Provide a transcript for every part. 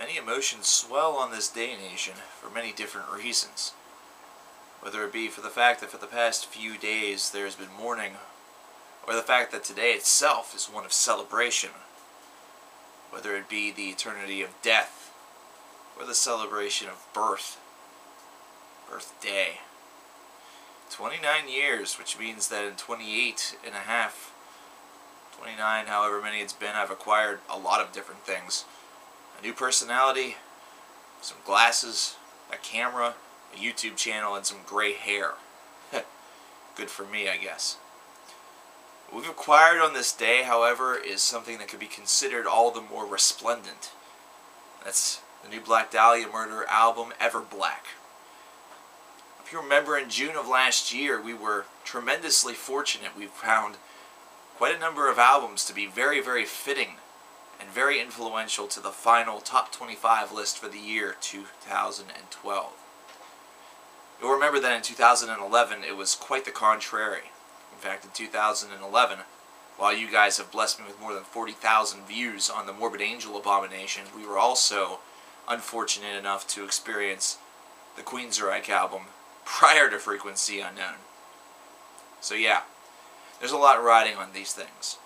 Many emotions swell on this day, nation, for many different reasons. Whether it be for the fact that for the past few days there has been mourning, or the fact that today itself is one of celebration. Whether it be the eternity of death, or the celebration of birthday. 29 years, which means that in 28 and a half, 29, however many it's been, I've acquired a lot of different things. A new personality, some glasses, a camera, a YouTube channel, and some gray hair. Good for me, I guess. What we've acquired on this day, however, is something that could be considered all the more resplendent. That's the new Black Dahlia Murder album, Everblack. If you remember, in June of last year, we were tremendously fortunate. We found quite a number of albums to be very, very fitting and very influential to the final top 25 list for the year 2012. You'll remember that in 2011, it was quite the contrary. In fact, in 2011, while you guys have blessed me with more than 40,000 views on the Morbid Angel Abomination, we were also unfortunate enough to experience the Queensryche album prior to Frequency Unknown. So yeah, there's a lot riding on these things.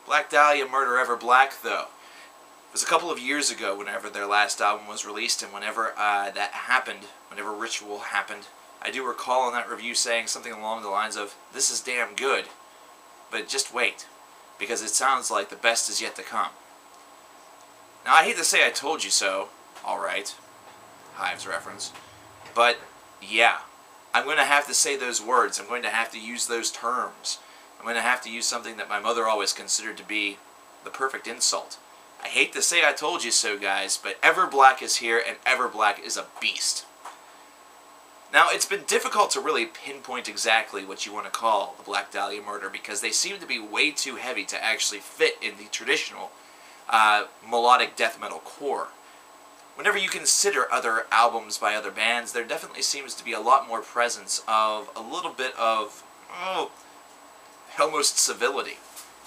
Black Dahlia Murder Everblack, though, it was a couple of years ago whenever their last album was released, and whenever that happened, whenever Ritual happened, I do recall in that review saying something along the lines of, "This is damn good, but just wait, because it sounds like the best is yet to come." Now, I hate to say I told you so, alright, Hives reference, but yeah, I'm going to have to say those words, I'm going to have to use those terms. I'm going to have to use something that my mother always considered to be the perfect insult. I hate to say I told you so, guys, but Everblack is here, and Everblack is a beast. Now, it's been difficult to really pinpoint exactly what you want to call the Black Dahlia Murder, because they seem to be way too heavy to actually fit in the traditional melodic death metal core. Whenever you consider other albums by other bands, there definitely seems to be a lot more presence of a little bit of, almost civility.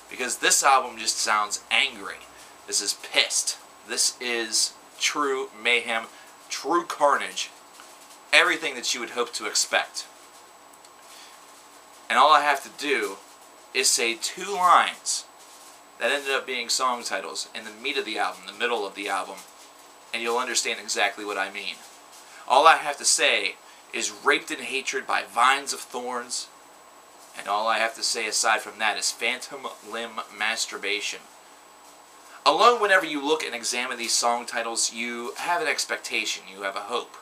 Because this album just sounds angry. This is pissed. This is true mayhem, true carnage. Everything that you would hope to expect. And all I have to do is say 2 lines that ended up being song titles in the meat of the album, the middle of the album, and you'll understand exactly what I mean. All I have to say is "Raped in Hatred" by Vines of Thorns, and all I have to say aside from that is "Phantom Limb Masturbation." Alone, whenever you look and examine these song titles, you have an expectation, you have a hope.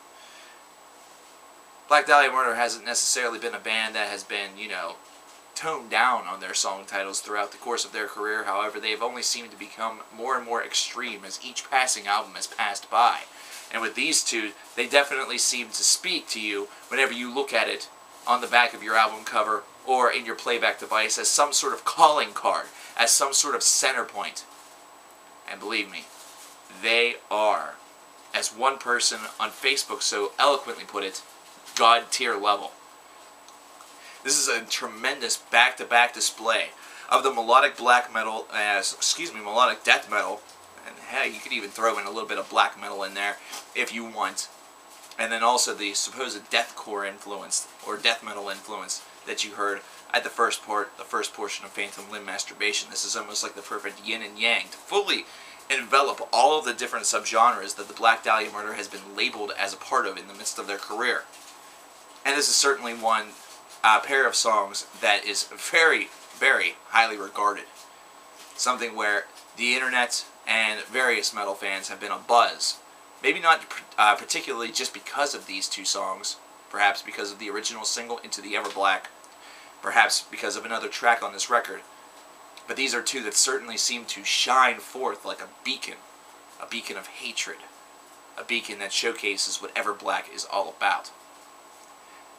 Black Dahlia Murder hasn't necessarily been a band that has been, toned down on their song titles throughout the course of their career. However, they've only seemed to become more and more extreme as each passing album has passed by. And with these two, they definitely seem to speak to you whenever you look at it on the back of your album cover or in your playback device as some sort of calling card, as some sort of center point. And believe me, they are, as one person on Facebook so eloquently put it, God tier level. This is a tremendous back-to-back display of the melodic black metal, melodic death metal, and hey, you could even throw in a little bit of black metal in there if you want, and then also the supposed deathcore influence or death metal influence that you heard at the first portion of Phantom Limb Masturbation. This is almost like the perfect yin and yang to fully envelop all of the different subgenres that the Black Dahlia Murder has been labeled as a part of in the midst of their career. And this is certainly one pair of songs that is very, very highly regarded. Something where the internet and various metal fans have been abuzz. Maybe not particularly just because of these 2 songs, perhaps because of the original single, Into the Everblack, perhaps because of another track on this record. But these are 2 that certainly seem to shine forth like a beacon of hatred, a beacon that showcases what Everblack is all about.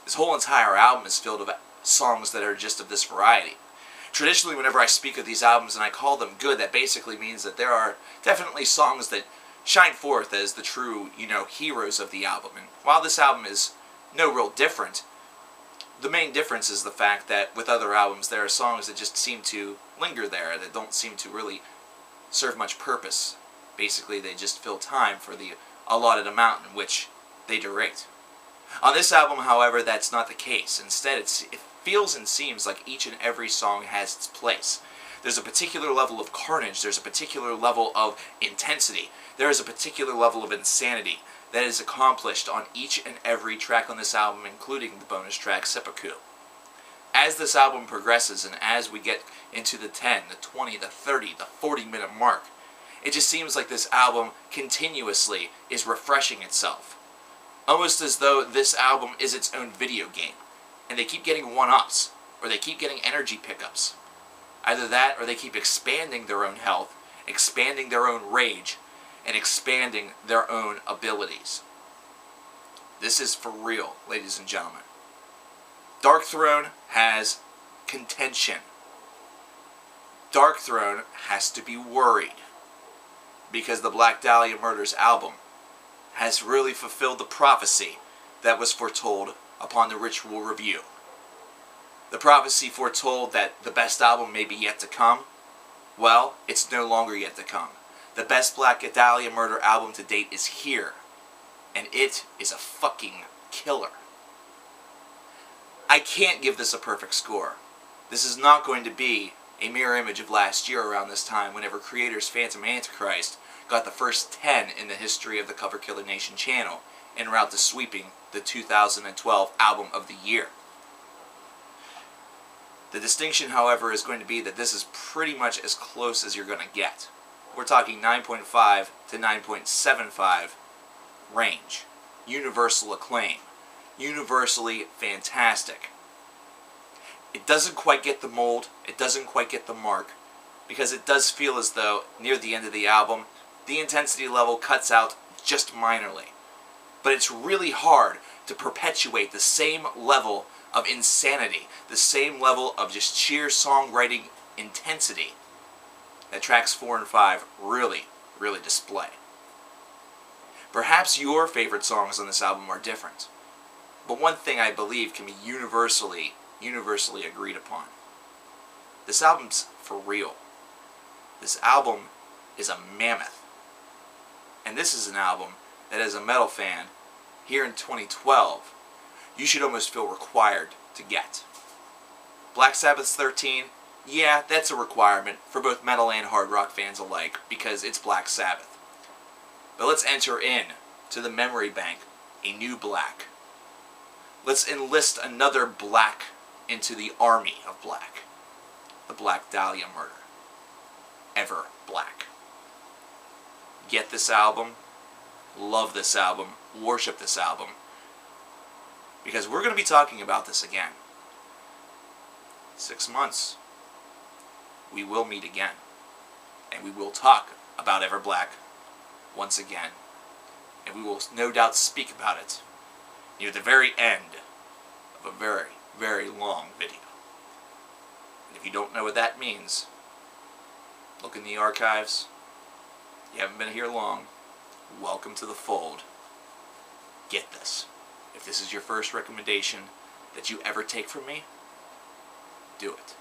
This whole entire album is filled with songs that are just of this variety. Traditionally, whenever I speak of these albums and I call them good, that basically means that there are definitely songs that shine forth as the true, heroes of the album. And while this album is no real different, the main difference is the fact that with other albums, there are songs that just seem to linger there, that don't seem to really serve much purpose. Basically, they just fill time for the allotted amount in which they durate. On this album, however, that's not the case. Instead, it feels and seems like each and every song has its place. There's a particular level of carnage, there's a particular level of intensity, there is a particular level of insanity that is accomplished on each and every track on this album, including the bonus track, Seppuku. As this album progresses and as we get into the 10, the 20, the 30, the 40-minute mark, it just seems like this album continuously is refreshing itself. Almost as though this album is its own video game, and they keep getting one-ups, or they keep getting energy pickups. Either that, or they keep expanding their own health, expanding their own rage, and expanding their own abilities. This is for real, ladies and gentlemen. Darkthrone has contention. Darkthrone has to be worried, because the Black Dahlia Murder's album has really fulfilled the prophecy that was foretold upon the Ritual Review. The prophecy foretold that the best album may be yet to come. Well, it's no longer yet to come. The best Black Dahlia Murder album to date is here, and it is a fucking killer. I can't give this a perfect score. This is not going to be a mirror image of last year around this time, whenever Creator's Phantom Antichrist got the first 10 in the history of the coverkillernation channel, en route to sweeping the 2012 Album of the Year. The distinction, however, is going to be that this is pretty much as close as you're going to get. We're talking 9.5 to 9.75 range. Universal acclaim. Universally fantastic. It doesn't quite get the mold, it doesn't quite get the mark, because it does feel as though, near the end of the album, the intensity level cuts out just minorly. But it's really hard to perpetuate the same level of insanity, the same level of just sheer songwriting intensity that tracks 4 and 5 really, really display. Perhaps your favorite songs on this album are different, but one thing I believe can be universally agreed upon. This album's for real. This album is a mammoth. And this is an album that, as a metal fan, here in 2012, you should almost feel required to get. Black Sabbath's 13, yeah, that's a requirement for both metal and hard rock fans alike, because it's Black Sabbath. But let's enter in to the memory bank a new Black. Let's enlist another Black into the army of Black. The Black Dahlia Murder. Everblack. Get this album, love this album, worship this album, because we're going to be talking about this again. 6 months, we will meet again, and we will talk about Everblack once again, and we will no doubt speak about it near the very end of a very, very long video. And if you don't know what that means, look in the archives. You haven't been here long. Welcome to the fold. Get this. If this is your first recommendation that you ever take from me, do it.